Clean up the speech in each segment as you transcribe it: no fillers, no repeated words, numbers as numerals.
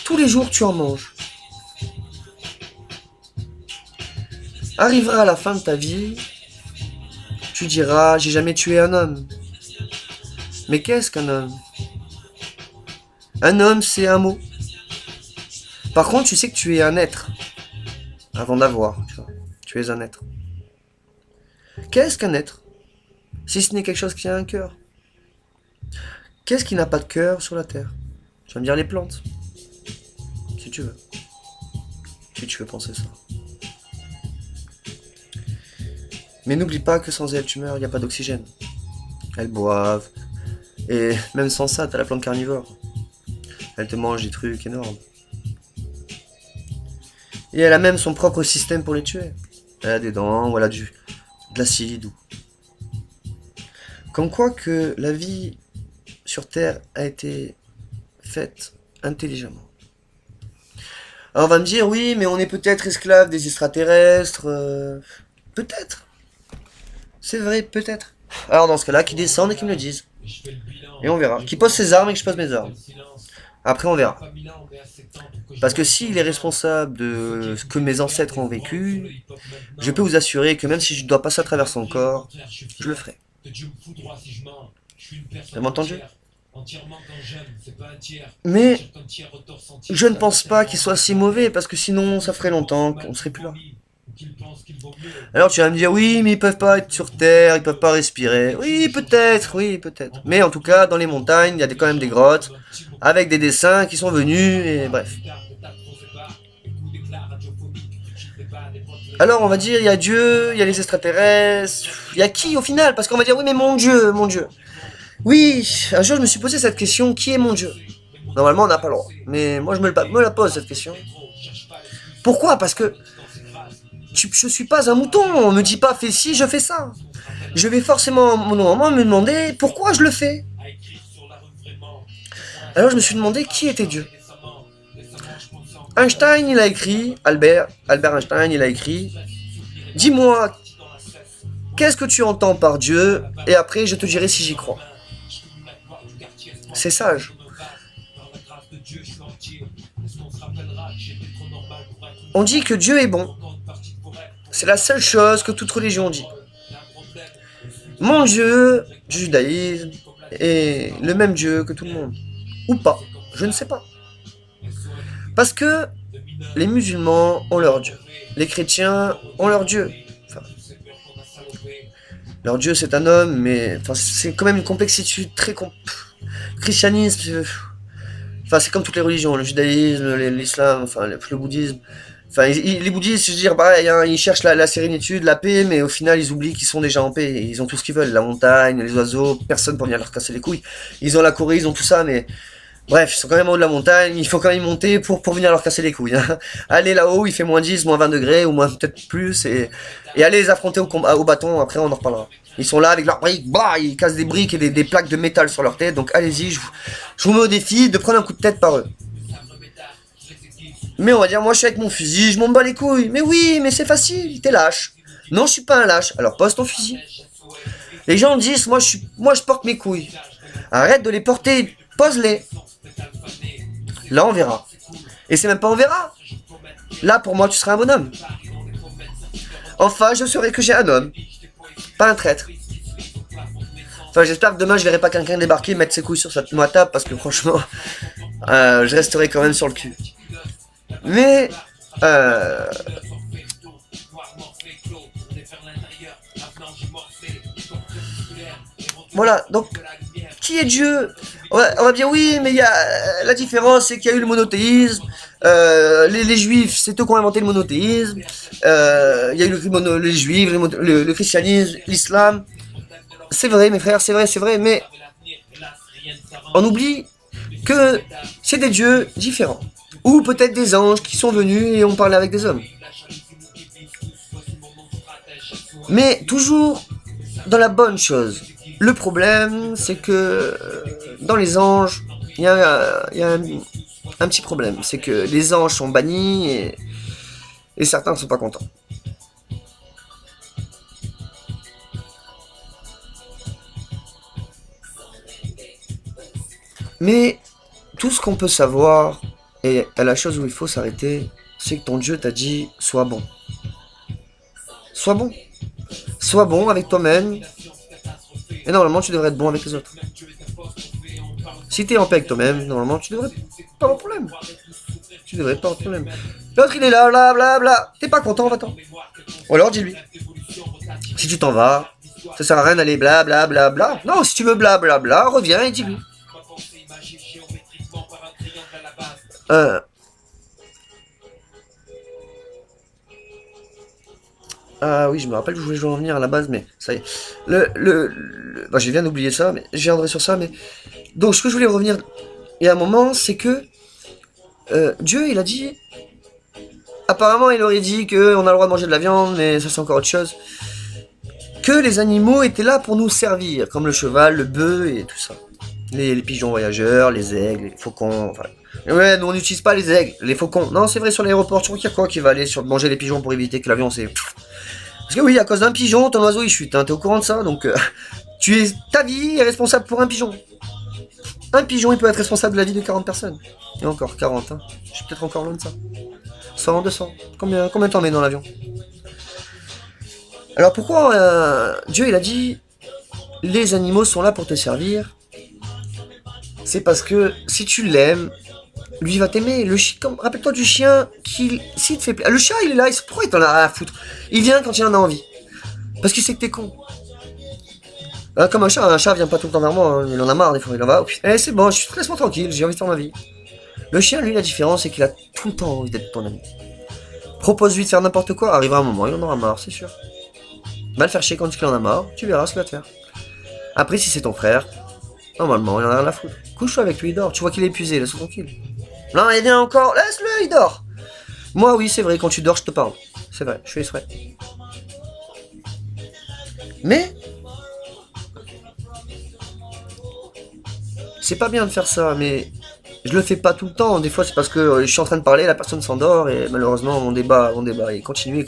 tous les jours tu en manges. Arrivera à la fin de ta vie, tu diras, j'ai jamais tué un homme. Mais qu'est-ce qu'un homme? Un homme, c'est un mot. Par contre, tu sais que tu es un être. Avant d'avoir, tu vois. Tu es un être. Qu'est-ce qu'un être? Si ce n'est quelque chose qui a un cœur. Qu'est-ce qui n'a pas de cœur sur la terre? Tu vas me dire les plantes. Si tu veux. Si tu veux penser ça. Mais n'oublie pas que sans elles, tu meurs, il n'y a pas d'oxygène. Elles boivent. Et même sans ça, t'as la plante carnivore. Elle te mange des trucs énormes. Et elle a même son propre système pour les tuer. Elle a des dents, ou elle a de l'acide. Comme quoi que la vie sur Terre a été faite intelligemment. Alors on va me dire, oui, mais on est peut-être esclaves des extraterrestres. Peut-être. C'est vrai, peut-être. Alors dans ce cas-là, qu'ils descendent et qu'ils me le disent. Et on verra. Qu'ils posent ses armes et que je pose mes armes. Après on verra. Parce que s'il est responsable de ce que mes ancêtres ont vécu, je peux vous assurer que même si je dois passer à travers son corps, je le ferai. Vous avez entendu? Mais je ne pense pas qu'il soit si mauvais, parce que sinon ça ferait longtemps qu'on ne serait plus là. Alors tu vas me dire, oui, mais ils peuvent pas être sur Terre, ils peuvent pas respirer. Oui, peut-être, oui, peut-être. Mais en tout cas, dans les montagnes, il y a quand même des grottes, avec des dessins qui sont venus, et bref. Alors on va dire, il y a Dieu, il y a les extraterrestres, il y a qui au final? Parce qu'on va dire, oui, mais mon Dieu, mon Dieu. Oui, un jour je me suis posé cette question, qui est mon Dieu? Normalement on n'a pas le droit, mais moi je me la pose cette question. Pourquoi? Parce que je suis pas un mouton, on me dit pas fais ci, je fais ça. Je vais forcément normalement me demander pourquoi je le fais. Alors je me suis demandé qui était Dieu. Einstein il a écrit, Albert Einstein il a écrit, dis-moi qu'est-ce que tu entends par Dieu et après je te dirai si j'y crois. C'est sage. On dit que Dieu est bon. C'est la seule chose que toute religion dit. Mon Dieu du judaïsme est le même Dieu que tout le monde. Ou pas, je ne sais pas. Parce que les musulmans ont leur Dieu. Les chrétiens ont leur Dieu. Enfin, leur Dieu c'est un homme, mais enfin, c'est quand même une complexité très... Christianisme... Enfin, c'est comme toutes les religions, le judaïsme, l'islam, enfin, le bouddhisme. Enfin, les bouddhistes, je veux dire, bah, ils cherchent la sérénitude, la paix, mais au final, ils oublient qu'ils sont déjà en paix. Ils ont tout ce qu'ils veulent, la montagne, les oiseaux, personne pour venir leur casser les couilles. Ils ont la Corée, ils ont tout ça, mais... Bref, ils sont quand même en haut de la montagne, il faut quand même monter pour venir leur casser les couilles. Hein. Aller là-haut, il fait moins 10, moins 20 degrés, ou moins peut-être plus, et aller les affronter au bâton, après on en reparlera. Ils sont là avec leurs briques, bah, ils cassent des briques et des plaques de métal sur leur tête, donc allez-y, je vous mets au défi de prendre un coup de tête par eux. Mais on va dire, moi je suis avec mon fusil, je m'en bats les couilles. Mais oui, mais c'est facile, t'es lâche. Non, je suis pas un lâche, alors pose ton fusil. Les gens disent, moi je porte mes couilles. Arrête de les porter, pose-les. Là on verra. Et c'est même pas on verra. Là pour moi tu seras un bonhomme. Enfin je saurai que j'ai un homme. Pas un traître. Enfin j'espère que demain je verrai pas quelqu'un débarquer, mettre ses couilles sur ma table, parce que franchement, je resterai quand même sur le cul. Mais voilà, donc qui est Dieu? On va dire oui, mais il y a la différence, c'est qu'il y a eu le monothéisme. Les juifs, c'est eux qui ont inventé le monothéisme. Il y a eu les juifs, le christianisme, l'islam. C'est vrai, mes frères, c'est vrai, mais on oublie que c'est des dieux différents. Ou peut-être des anges qui sont venus et ont parlé avec des hommes. Mais toujours dans la bonne chose. Le problème, c'est que dans les anges, il y a un petit problème. C'est que les anges sont bannis et certains ne sont pas contents. Mais tout ce qu'on peut savoir Et la chose où il faut s'arrêter, c'est que ton Dieu t'a dit, sois bon. Sois bon. Sois bon avec toi-même. Et normalement, tu devrais être bon avec les autres. Si t'es en paix avec toi-même, normalement, tu devrais pas avoir de problème. Tu devrais pas avoir de problème. L'autre, il est là, bla bla bla. T'es pas content, va-t'en. Ou alors, dis-lui. Si tu t'en vas, ça sert à rien d'aller bla bla bla bla. Non, si tu veux bla bla bla, reviens et dis-lui. Ah oui, je me rappelle que je voulais en venir à la base, mais ça y est. Bah, je viens d'oublier ça, mais je viendrai sur ça, mais... Donc, ce que je voulais revenir, il y a un moment, c'est que Dieu, il a dit... Apparemment, il aurait dit qu'on a le droit de manger de la viande, mais ça c'est encore autre chose. Que les animaux étaient là pour nous servir, comme le cheval, le bœuf et tout ça. Les pigeons voyageurs, les aigles, les faucons, enfin... Ouais, nous on n'utilise pas les aigles, les faucons. Non, c'est vrai, sur l'aéroport, tu crois qu'il y a quoi qui va aller sur manger les pigeons pour éviter que l'avion c'est... Parce que oui, à cause d'un pigeon, ton oiseau il chute, hein, t'es au courant de ça, donc ta vie est responsable pour un pigeon. Un pigeon, il peut être responsable de la vie de 40 personnes. Et encore 40, hein. Je suis peut-être encore loin de ça. 100, 200. Combien t'en mets dans l'avion? Alors pourquoi Dieu il a dit les animaux sont là pour te servir? C'est parce que si tu l'aimes, lui il va t'aimer. Le chien, rappelle-toi du chien qui, s'il te fait plaisir. Le chat il est là, pourquoi il t'en a rien à foutre? Il vient quand il en a envie. Parce qu'il sait que t'es con. Comme un chat vient pas tout le temps vers moi, hein. Il en a marre des fois, il en va. Eh c'est bon, laisse-moi tranquille, j'ai envie de faire ma vie. Le chien, lui, la différence, c'est qu'il a tout le temps envie d'être ton ami. Propose-lui de faire n'importe quoi, arrivera un moment, il en aura marre, c'est sûr. Va le faire chier quand il en a marre, tu verras ce qu'il va te faire. Après, si c'est ton frère, normalement, il en a rien à foutre. Couche-toi avec lui, il dort, tu vois qu'il est épuisé, laisse-le tranquille. Non, il vient encore, laisse-le, il dort. Moi, oui, c'est vrai, quand tu dors, je te parle. C'est vrai, je fais exprès. Mais, c'est pas bien de faire ça, mais je le fais pas tout le temps. Des fois, c'est parce que je suis en train de parler, la personne s'endort et malheureusement, mon débat, il continue.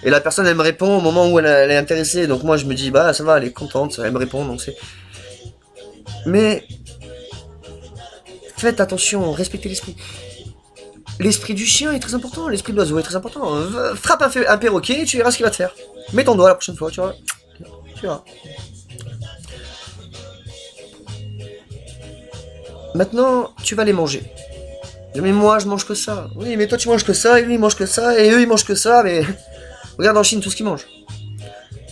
Et la personne, elle me répond au moment où elle est intéressée. Donc moi, je me dis, bah ça va, elle est contente, elle me répond. Donc c'est. Mais faites attention, respectez l'esprit. L'esprit du chien est très important, l'esprit de l'oiseau est très important. Frappe un perroquet, tu verras ce qu'il va te faire. Mets ton doigt la prochaine fois, tu vois. Tu verras. Maintenant, tu vas les manger. Mais moi, je mange que ça. Oui, mais toi, tu manges que ça, et lui, il mange que ça, et eux, ils mangent que ça, mais... Regarde en Chine tout ce qu'ils mangent.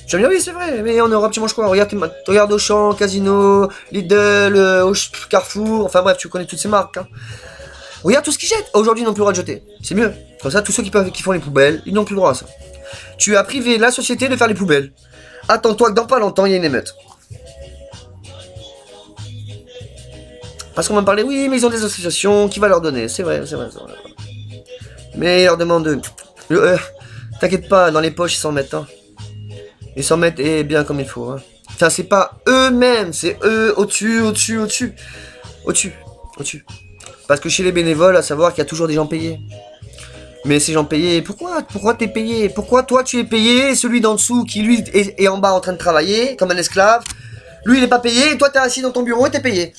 Je me dis, oui, c'est vrai, mais en Europe, tu manges quoi? Regarde Auchan, Casino, Lidl, Carrefour, enfin bref, tu connais toutes ces marques. Hein. Regarde tout ce qu'ils jettent. Aujourd'hui, ils n'ont plus le droit de jeter. C'est mieux. Comme ça, tous ceux qui font les poubelles, ils n'ont plus le droit à ça. Tu as privé la société de faire les poubelles. Attends-toi que dans pas longtemps, il y a une émeute. Parce qu'on m'a parlé, oui, mais ils ont des associations, qui va leur donner? C'est vrai. Mais ils leur demandent t'inquiète pas, dans les poches, ils s'en mettent. Hein. Ils s'en mettent bien comme il faut. Hein. Enfin, c'est pas eux-mêmes, c'est eux au-dessus. Parce que chez les bénévoles, à savoir qu'il y a toujours des gens payés. Mais ces gens payés, pourquoi t'es payé? Pourquoi toi tu es payé et celui d'en dessous qui lui est en bas en train de travailler comme un esclave, lui il est pas payé et toi t'es assis dans ton bureau et t'es payé.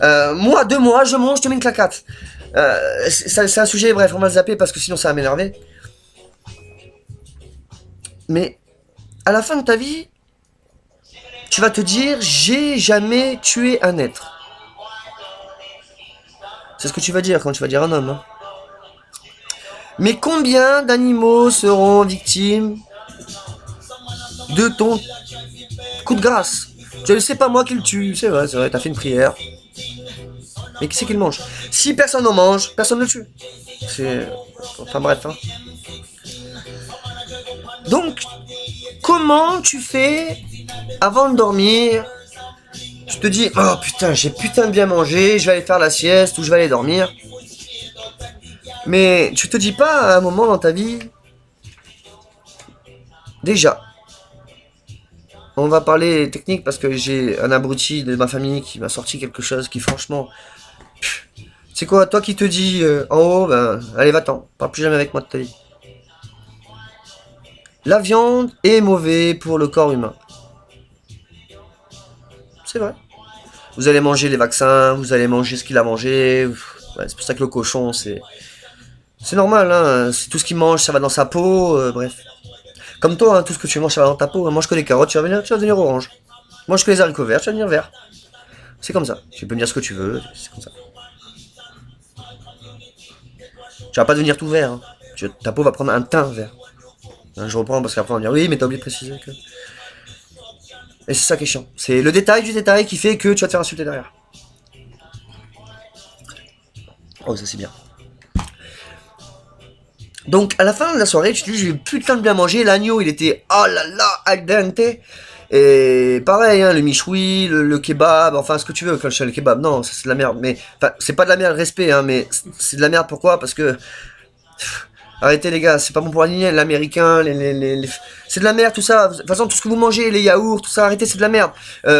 Moi, 2 mois, je mange, je te mets une claquette. C'est un sujet, bref, on va le zapper parce que sinon ça va m'énerver. Mais à la fin de ta vie, tu vas te dire, j'ai jamais tué un être. C'est ce que tu vas dire quand tu vas dire un homme. Hein. Mais combien d'animaux seront victimes de ton coup de grâce? Je ne sais pas moi qui le tue, c'est vrai, t'as fait une prière. Mais qui c'est qui le mange? Si personne n'en mange, personne ne le tue. C'est... Enfin bref. Hein. Donc, comment tu fais avant de dormir? Tu te dis, oh putain, j'ai putain de bien mangé, je vais aller faire la sieste ou je vais aller dormir. Mais tu te dis pas à un moment dans ta vie, déjà, on va parler technique parce que j'ai un abruti de ma famille qui m'a sorti quelque chose qui franchement... C'est quoi, toi qui te dis en haut, ben allez va-t'en, parle plus jamais avec moi de ta vie. La viande est mauvaise pour le corps humain. C'est vrai. Vous allez manger les vaccins, vous allez manger ce qu'il a mangé, Ouais, c'est pour ça que le cochon, c'est normal, hein. Tout ce qu'il mange, ça va dans sa peau, bref. Comme toi, hein, tout ce que tu manges, ça va dans ta peau. Mange que les carottes, tu vas devenir orange. Mange que les haricots verts, tu vas devenir vert. C'est comme ça. Tu peux me dire ce que tu veux, c'est comme ça. Tu vas pas devenir tout vert, hein. Ta peau va prendre un teint vert. Hein, je reprends parce qu'après on va dire oui, mais t'as oublié de préciser que. Et c'est ça qui est chiant. C'est le détail du détail qui fait que tu vas te faire insulter derrière. Oh, ça c'est bien. Donc à la fin de la soirée, tu te dis j'ai eu putain de bien manger. L'agneau il était oh là là al dente. Et pareil, hein, le michoui, le kebab, enfin ce que tu veux, quand je fais le kebab, non, c'est de la merde. Mais enfin, c'est pas de la merde, respect, hein, mais c'est de la merde. Pourquoi? Parce que arrêtez les gars, c'est pas bon pour l'américain, c'est de la merde tout ça. De toute façon, tout ce que vous mangez, les yaourts, tout ça, arrêtez, c'est de la merde.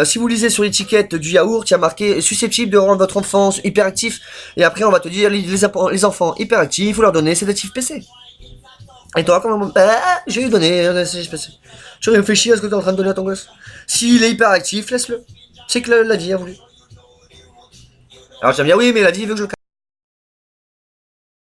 Si vous lisez sur l'étiquette du yaourt, il y a marqué susceptible de rendre votre enfant hyperactif. Et après, on va te dire les enfants hyperactifs, vous leur donnez sédatif PC. Et toi, comment je vais lui donner sédatif PC. Tu réfléchis à ce que tu es en train de donner à ton gosse. S'il est hyperactif, laisse-le. C'est que la vie a voulu. Alors tu vas me dire oui, mais la vie veut que je le